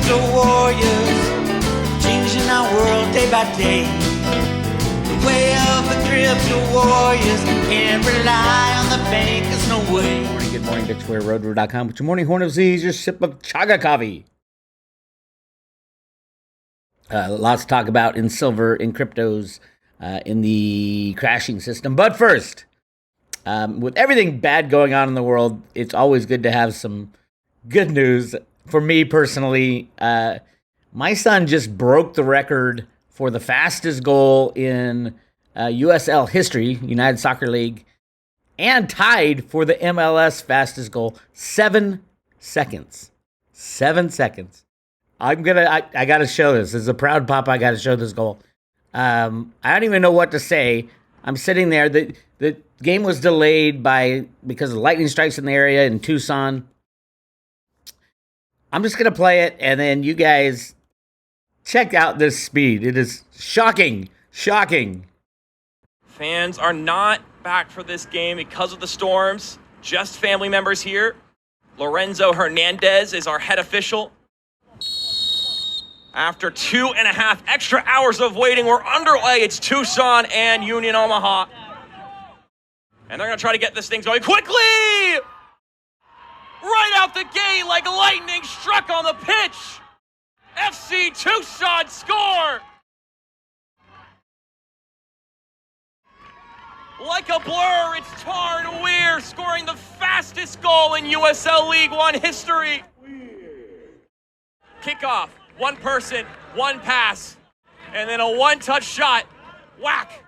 crypto warriors, changing our world day by day. The way of the crypto warriors, can't rely on the bankers, no way. Good morning, Bix Weir, roadrunner.com. With your morning horn of Z's, your sip of chaga coffee. Lots to talk about in silver, in cryptos, in the crashing system. But first, with everything bad going on in the world, it's always good to have some good news. For me personally, my son just broke the record for the fastest goal in USL history, United Soccer League, and tied for the MLS fastest goal, 7 seconds. 7 seconds. I gotta show this. As a proud papa, I gotta show this goal. I don't even know what to say. I'm sitting there. The game was delayed because of lightning strikes in the area in Tucson. I'm just gonna play it, and then you guys check out this speed. It is shocking. Shocking. Fans are not back for this game because of the storms. Just family members here. Lorenzo Hernandez is our head official. After 2.5 extra hours of waiting, we're underway. It's Tucson and Union Omaha. And they're going to try to get this thing going quickly! Right out the gate like lightning struck on the pitch. FC Tucson score! Like a blur, it's Tarn Weir scoring the fastest goal in USL League One history. Kickoff. One person, one pass, and then a one-touch shot. Whack!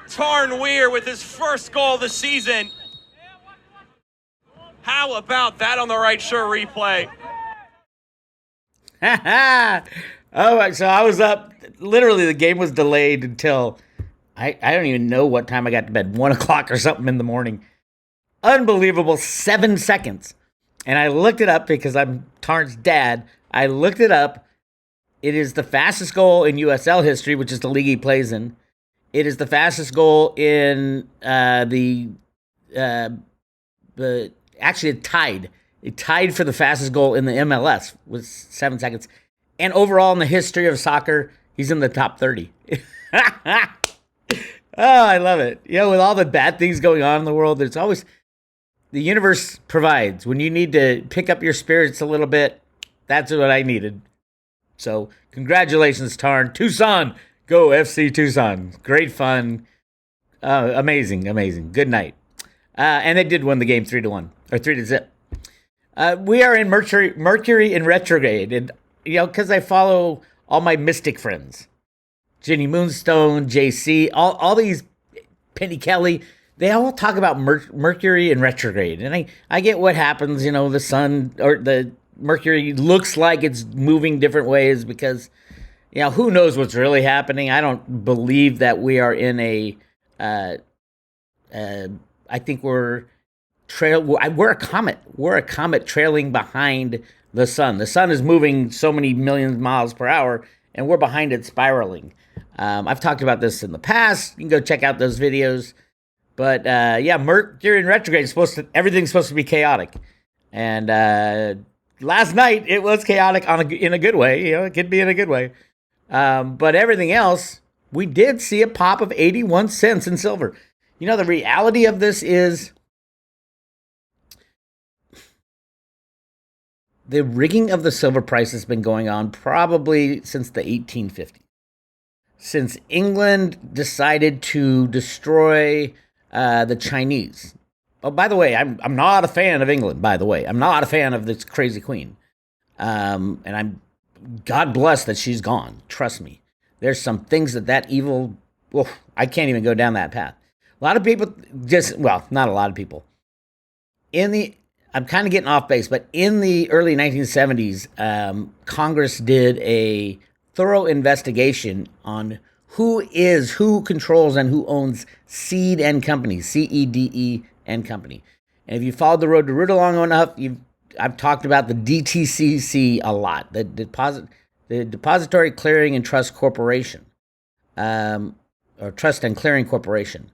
Tarn Weir with his first goal of the season. How about that on the right shirt replay? Oh, so I was up. Literally, the game was delayed until I don't even know what time I got to bed. 1 o'clock or something in the morning. Unbelievable, 7 seconds. And I looked it up because I'm Tarn's dad. I looked it up. It is the fastest goal in USL history, which is the league he plays in. It is the fastest goal in actually it tied. It tied for the fastest goal in the MLS with 7 seconds. And overall in the history of soccer, he's in the top 30. Oh, I love it. You know, with all the bad things going on in the world, there's always... The universe provides. When you need to pick up your spirits a little bit, that's what I needed. So, congratulations, Tarn. Tucson! Go FC Tucson. Great fun. Amazing, amazing. Good night. And they did win the game 3-1, or 3-0. We are in Mercury in retrograde. And, you know, because I follow all my mystic friends. Jenny Moonstone, JC, all these, Penny Kelly... They all talk about Mercury in retrograde, and I get what happens. You know, the sun or the Mercury looks like it's moving different ways because, you know, who knows what's really happening. I don't believe that we are in a. I think we're a comet. We're a comet trailing behind the sun. The sun is moving so many millions of miles per hour, and we're behind it spiraling. I've talked about this in the past. You can go check out those videos. But, yeah, Mercury in retrograde, everything's supposed to be chaotic. And last night, it was chaotic in a good way. You know, it could be in a good way. But everything else, we did see a pop of 81 cents in silver. You know, the reality of this is the rigging of the silver price has been going on probably since the 1850s. Since England decided to destroy... the Chinese. Oh, by the way, I'm not a fan of England, by the way. I'm not a fan of this crazy queen. And I'm, God bless that she's gone. Trust me. There's some things that evil, well, I can't even go down that path. A lot of people not a lot of people. I'm kind of getting off base, but in the early 1970s, Congress did a thorough investigation on who controls and who owns Cede and Company, Cede and Company. And if you followed the road to root along enough, I've talked about the DTCC a lot, the Depository Clearing and Trust Corporation, or Trust and Clearing Corporation.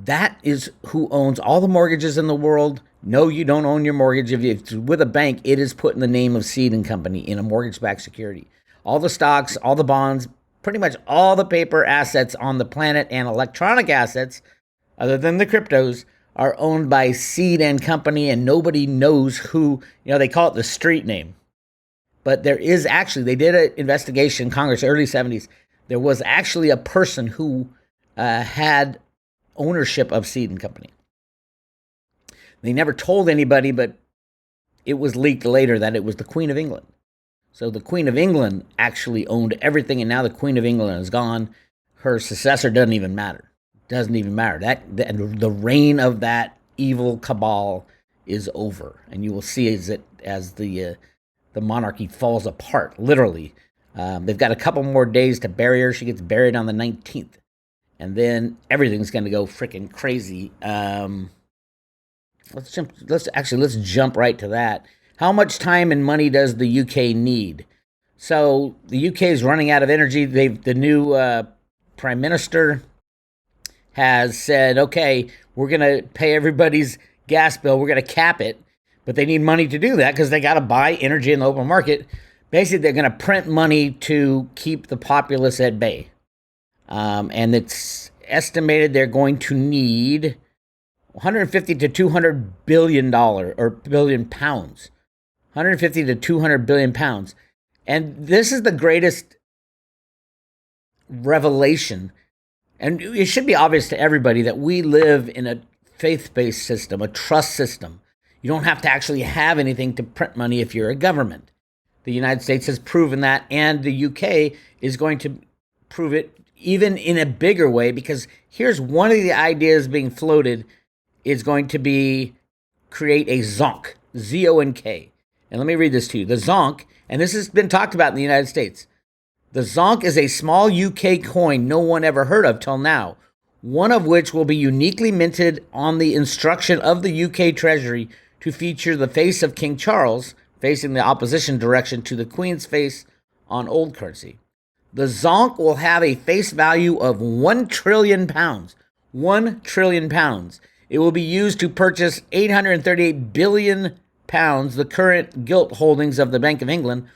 That is who owns all the mortgages in the world, No, you don't own your mortgage. If it's with a bank, it is put in the name of Cede and Company in a mortgage-backed security. All the stocks, all the bonds, pretty much all the paper assets on the planet and electronic assets, other than the cryptos, are owned by Cede and Company, and nobody knows who, they call it the street name. But there is actually, they did an investigation in Congress, early 70s. There was actually a person who had ownership of Cede and Company. They never told anybody, but it was leaked later that it was the Queen of England. So the Queen of England actually owned everything, and now the Queen of England is gone. Her successor doesn't even matter. Doesn't even matter. The reign of that evil cabal is over, and you will see as the monarchy falls apart, literally. They've got a couple more days to bury her. She gets buried on the 19th, and then everything's going to go freaking crazy. Let's jump right to that. How much time and money does the UK need? So the UK is running out of energy. The new prime minister has said, okay, we're going to pay everybody's gas bill. We're going to cap it, but they need money to do that because they got to buy energy in the open market. Basically, they're going to print money to keep the populace at bay. And it's estimated they're going to need 150 to 200 billion dollars or billion pounds. 150 to 200 billion pounds. And this is the greatest revelation. And it should be obvious to everybody that we live in a faith-based system, a trust system. You don't have to actually have anything to print money if you're a government. The United States has proven that, and the UK is going to prove it even in a bigger way, because here's one of the ideas being floated is going to be create a zonk, Z-O-N-K. And let me read this to you. The zonk, and this has been talked about in the United States. The zonk is a small UK coin no one ever heard of till now, one of which will be uniquely minted on the instruction of the UK Treasury to feature the face of King Charles, facing the opposition direction to the Queen's face on old currency. The zonk will have a face value of £1 trillion. £1 trillion. It will be used to purchase £838 billion, the current gilt holdings of the Bank of England,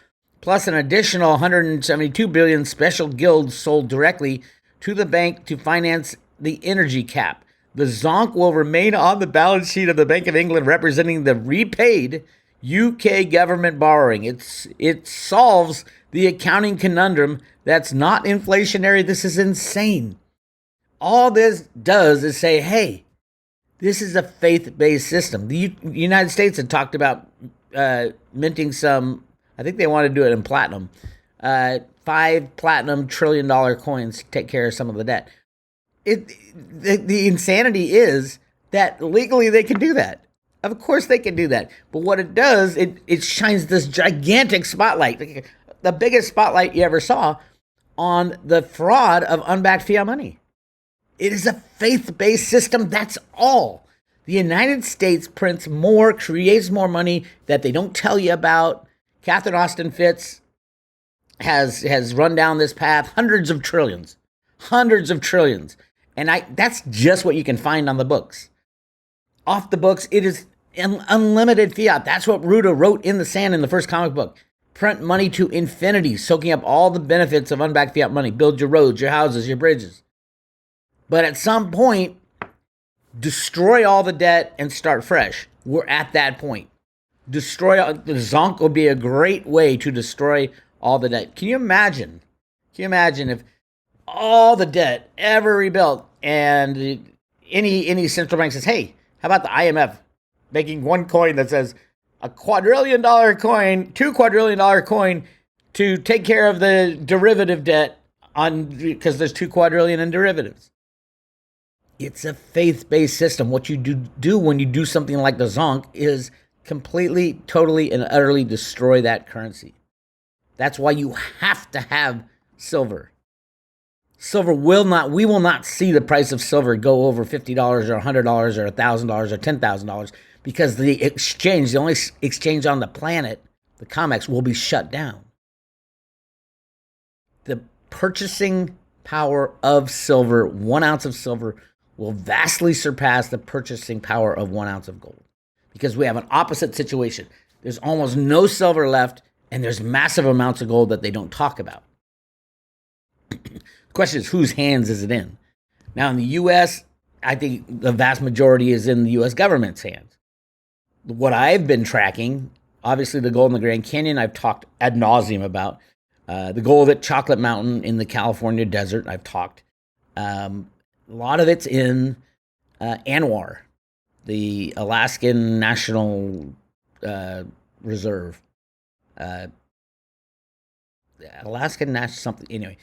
plus an additional $172 billion special gilts sold directly to the bank to finance the energy cap. The zonk will remain on the balance sheet of the Bank of England, representing the repaid UK government borrowing. It solves the accounting conundrum that's not inflationary. This is insane. All this does is say, hey, this is a faith-based system. The United States had talked about minting some, I think they want to do it in platinum, 5 platinum $1 trillion coins to take care of some of the debt. The insanity is that legally they can do that. Of course they can do that. But what it does, it shines this gigantic spotlight, the biggest spotlight you ever saw, on the fraud of unbacked fiat money. It is a faith-based system, that's all. The United States prints more, creates more money that they don't tell you about. Catherine Austin Fitts has run down this path, hundreds of trillions. And that's just what you can find on the books. Off the books, it is unlimited fiat. That's what Ruta wrote in the sand in the first comic book. Print money to infinity, soaking up all the benefits of unbacked fiat money. Build your roads, your houses, your bridges. But at some point, destroy all the debt and start fresh. We're at that point. The zonk will be a great way to destroy all the debt. Can you imagine if all the debt ever rebuilt and any central bank says, hey, how about the IMF making one coin that says $2 quadrillion coin to take care of the derivative debt because there's 2 quadrillion in derivatives. It's a faith-based system. What you do when you do something like the zonk is completely, totally, and utterly destroy that currency. That's why you have to have silver. We will not see the price of silver go over $50 or $100 or $1,000 or $10,000 because the only exchange on the planet, the COMEX, will be shut down. The purchasing power of silver, 1 ounce of silver, will vastly surpass the purchasing power of 1 ounce of gold. because we have an opposite situation. There's almost no silver left, and there's massive amounts of gold that they don't talk about. The question is, whose hands is it in? Now, in the U.S., I think the vast majority is in the U.S. government's hands. What I've been tracking, obviously the gold in the Grand Canyon, I've talked ad nauseum about. The gold at Chocolate Mountain in the California desert, I've talked. A lot of it's in Anwar, the Alaskan National Reserve. Alaskan National something, anyway.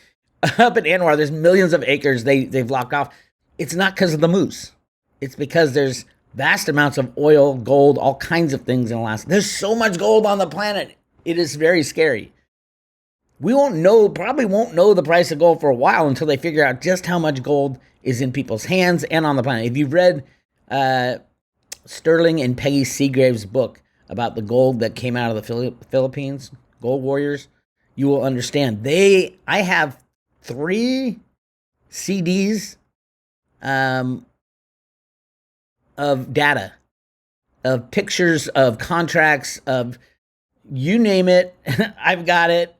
Up in Anwar, there's millions of acres they've locked off. It's not because of the moose. It's because there's vast amounts of oil, gold, all kinds of things in Alaska. There's so much gold on the planet. It is very scary. We probably won't know the price of gold for a while until they figure out just how much gold is in people's hands and on the planet. If you've read Sterling and Peggy Seagrave's book about the gold that came out of the Philippines, Gold Warriors, you will understand. I have 3 CDs of data, of pictures, of contracts, of you name it. I've got it.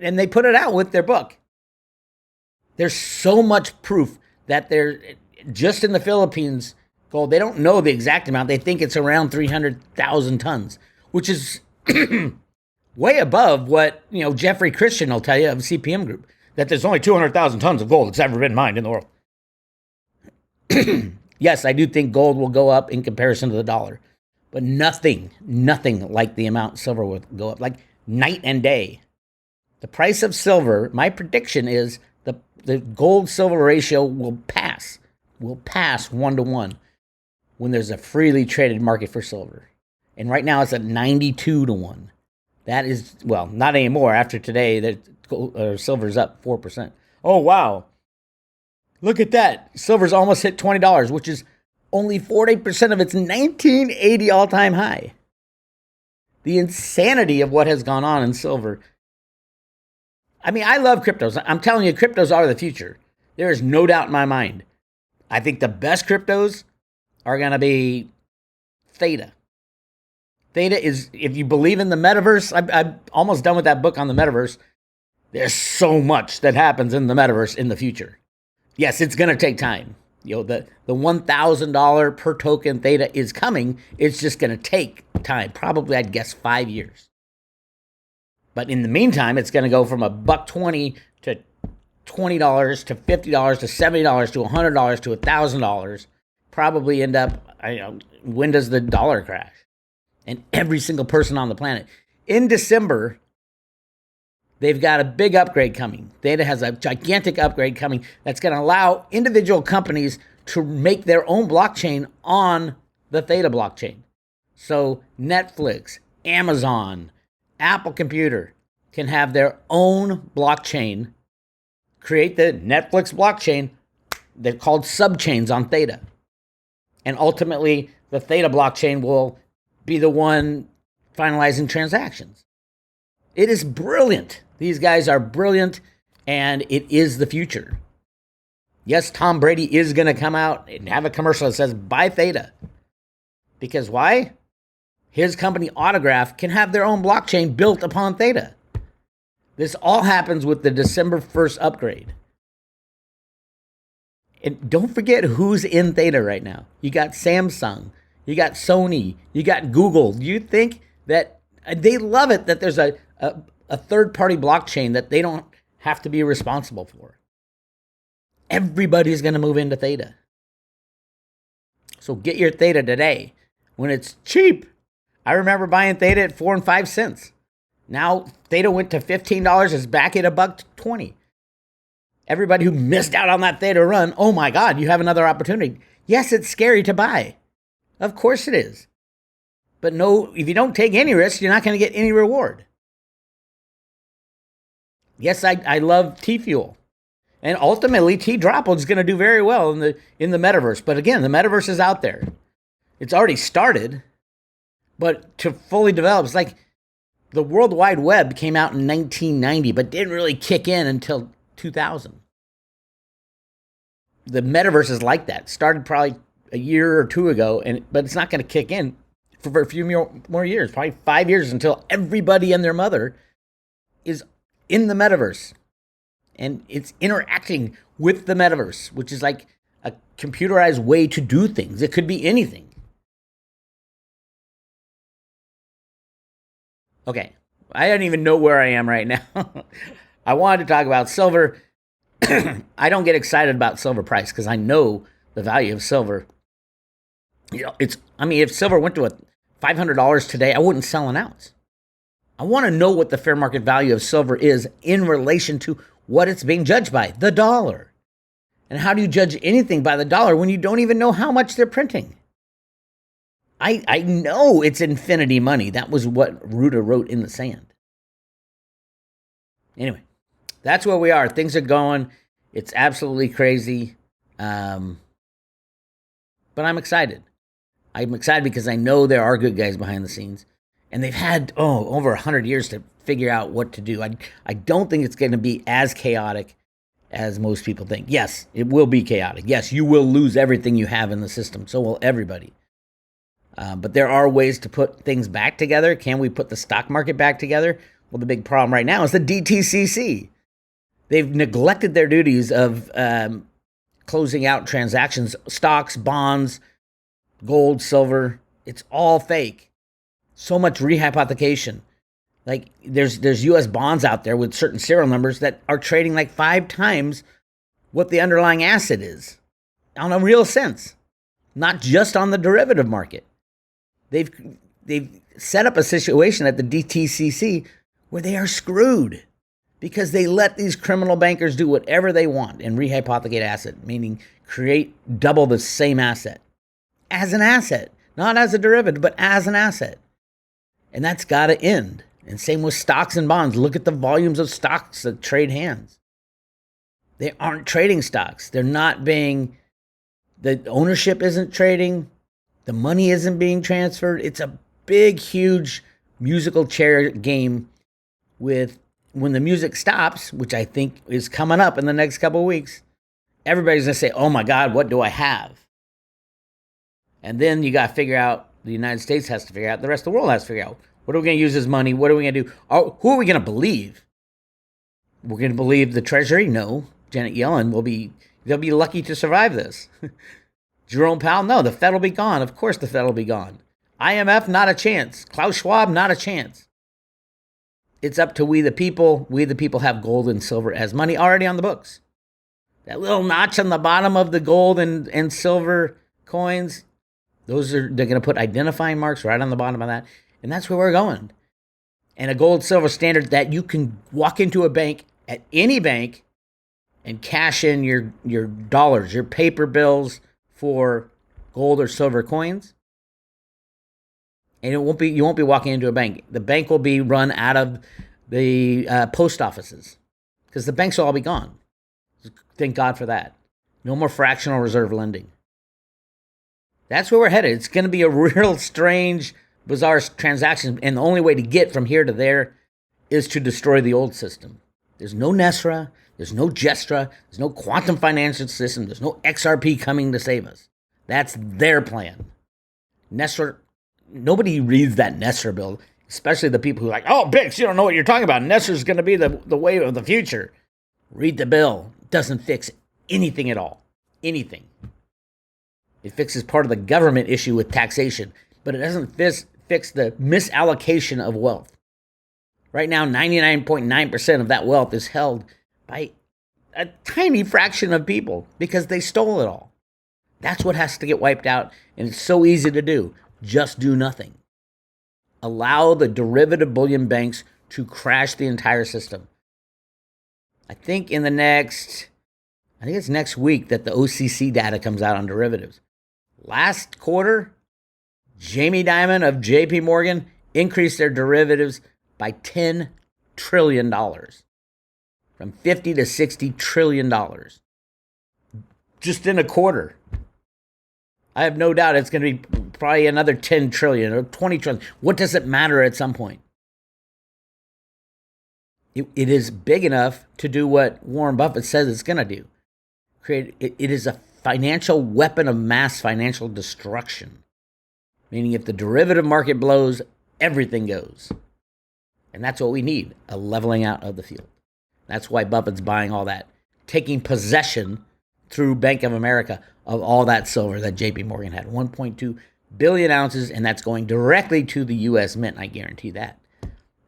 And they put it out with their book. There's so much proof that they're just in the Philippines gold. They don't know the exact amount. They think it's around 300,000 tons, which is way above what, Jeffrey Christian will tell you of CPM Group, that there's only 200,000 tons of gold that's ever been mined in the world. Yes, I do think gold will go up in comparison to the dollar, but nothing like the amount silver will go up, like night and day. The price of silver, my prediction is the gold-silver ratio will pass 1-to-1 when there's a freely traded market for silver. And right now it's at 92-to-1. That is, well, not anymore. After today, silver's up 4%. Oh, wow. Look at that. Silver's almost hit $20, which is only 40% of its 1980 all-time high. The insanity of what has gone on in silver. I mean, I love cryptos. I'm telling you, cryptos are the future. There is no doubt in my mind. I think the best cryptos are going to be Theta. Theta is, if you believe in the metaverse, I'm almost done with that book on the metaverse. There's so much that happens in the metaverse in the future. Yes, it's going to take time. The $1,000 per token Theta is coming. It's just going to take time. Probably, I'd guess, 5 years. But in the meantime, it's going to go from $1.20 to $20 to $50 to $70 to $100 to $1,000. Probably end up, when does the dollar crash? And every single person on the planet. In December, they've got a big upgrade coming. Theta has a gigantic upgrade coming that's going to allow individual companies to make their own blockchain on the Theta blockchain. So Netflix, Amazon, Apple Computer can have their own blockchain, create the Netflix blockchain. They're called subchains on Theta. And ultimately, the Theta blockchain will be the one finalizing transactions. It is brilliant. These guys are brilliant, and it is the future. Yes, Tom Brady is going to come out and have a commercial that says, buy Theta. Because why? His company, Autograph, can have their own blockchain built upon Theta. This all happens with the December 1st upgrade. And don't forget who's in Theta right now. You got Samsung, you got Sony, you got Google. You think that they love it that there's a third-party blockchain that they don't have to be responsible for. Everybody's going to move into Theta. So get your Theta today when it's cheap. I remember buying Theta at 4 and 5 cents. Now Theta went to $15. It's back at $1.20. Everybody who missed out on that Theta run, oh my God, you have another opportunity. Yes, it's scary to buy. Of course it is. But no, if you don't take any risk, you're not going to get any reward. Yes, I love T-Fuel. And ultimately, T-Droplet is going to do very well in the metaverse. But again, the metaverse is out there. It's already started. But to fully develop, it's like the World Wide Web came out in 1990, but didn't really kick in until 2000. The metaverse is like that. Started probably a year or two ago, but it's not going to kick in for a few more years, probably 5 years, until everybody and their mother is in the metaverse. And it's interacting with the metaverse, which is like a computerized way to do things. It could be anything. Okay, I don't even know where I am right now. I wanted to talk about silver. I don't get excited about silver price because I know the value of silver. You know, if silver went to $500 today, I wouldn't sell an ounce. I want to know what the fair market value of silver is in relation to what it's being judged by, the dollar. And how do you judge anything by the dollar when you don't even know how much they're printing? I know it's infinity money. That was what Ruta wrote in the sand. Anyway, that's where we are. Things are going. It's absolutely crazy. But I'm excited. I'm excited because I know there are good guys behind the scenes. And they've had, over 100 years to figure out what to do. I don't think it's going to be as chaotic as most people think. Yes, it will be chaotic. Yes, you will lose everything you have in the system. So will everybody. But there are ways to put things back together. Can we put the stock market back together? Well, the big problem right now is the DTCC. They've neglected their duties of closing out transactions, stocks, bonds, gold, silver. It's all fake. So much rehypothecation. Like there's U.S. bonds out there with certain serial numbers that are trading like 5 times what the underlying asset is on a real sense, not just on the derivative market. They've set up a situation at the DTCC where they are screwed because they let these criminal bankers do whatever they want and rehypothecate asset, meaning create double the same asset as an asset, not as a derivative, but as an asset. And that's got to end. And same with stocks and bonds. Look at the volumes of stocks that trade hands. They aren't trading stocks. They're not being, the ownership isn't trading. The money isn't being transferred. It's a big, huge musical chair game with, when the music stops, which I think is coming up in the next couple of weeks, everybody's going to say, oh my God, what do I have? And then you got to figure out, the United States has to figure out, the rest of the world has to figure out, what are we going to use as money? What are we going to do? Who are we going to believe? We're going to believe the Treasury? No. Janet Yellen they'll be lucky to survive this. Jerome Powell? No, the Fed will be gone. Of course the Fed will be gone. IMF? Not a chance. Klaus Schwab? Not a chance. It's up to we the people. We the people have gold and silver as money already on the books. That little notch on the bottom of the gold and silver coins, they're going to put identifying marks right on the bottom of that. And that's where we're going. And a gold silver standard that you can walk into a bank, at any bank, and cash in your dollars, your paper bills for gold or silver coins. And you won't be walking into a bank. The bank will be run out of the post offices because the banks will all be gone. Thank God for that. No more fractional reserve lending. That's where we're headed. It's going to be a real strange, bizarre transaction. And the only way to get from here to there is to destroy the old system. There's no NESRA. There's no Gestra. There's no quantum financial system. There's no XRP coming to save us. That's their plan. NESRA, nobody reads that NESRA bill, especially the people who are like, oh, Bix, you don't know what you're talking about. NESRA is going to be the way of the future. Read the bill. It doesn't fix anything at all. Anything. It fixes part of the government issue with taxation, but it doesn't fix the misallocation of wealth. Right now, 99.9% of that wealth is held by a tiny fraction of people because they stole it all. That's what has to get wiped out, and it's so easy to do. Just do nothing. Allow the derivative bullion banks to crash the entire system. I think it's next week that the OCC data comes out on derivatives. Last quarter, Jamie Dimon of JP Morgan increased their derivatives by $10 trillion. From $50 to $60 trillion. Just in a quarter. I have no doubt it's going to be probably another 10 trillion or 20 trillion. What does it matter at some point? It is big enough to do what Warren Buffett says it's going to do. It is a financial weapon of mass financial destruction. Meaning if the derivative market blows, everything goes. And that's what we need, a leveling out of the field. That's why Buffett's buying all that, taking possession through Bank of America of all that silver that JP Morgan had, 1.2 billion ounces, and that's going directly to the U.S. Mint, I guarantee that.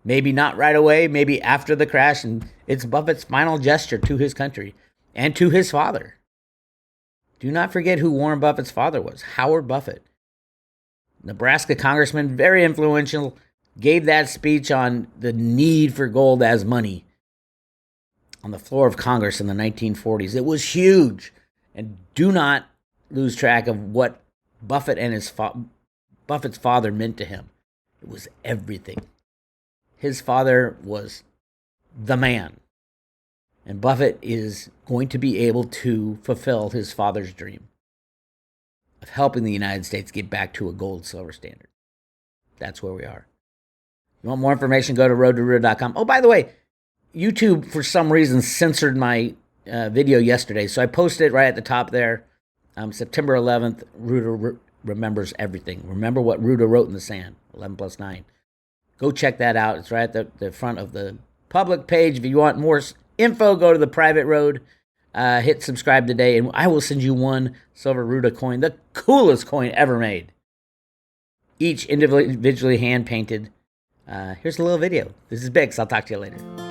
Maybe not right away, maybe after the crash, and it's Buffett's final gesture to his country and to his father. Do not forget who Warren Buffett's father was, Howard Buffett. Nebraska congressman, very influential, gave that speech on the need for gold as money on the floor of Congress in the 1940s. It was huge. And do not lose track of what Buffett and Buffett's father meant to him. It was everything. His father was the man. And Buffett is going to be able to fulfill his father's dream of helping the United States get back to a gold-silver standard. That's where we are. You want more information, go to roadtoruda.com. Oh, by the way, YouTube, for some reason, censored my video yesterday, so I posted it right at the top there. September 11th, Ruda remembers everything. Remember what Ruda wrote in the sand, 11 plus 9. Go check that out. It's right at the front of the public page. If you want more info, go to the private road. Hit subscribe today, and I will send you one silver Ruda coin, the coolest coin ever made. Each individually hand-painted. Here's a little video. This is Bix. I'll talk to you later.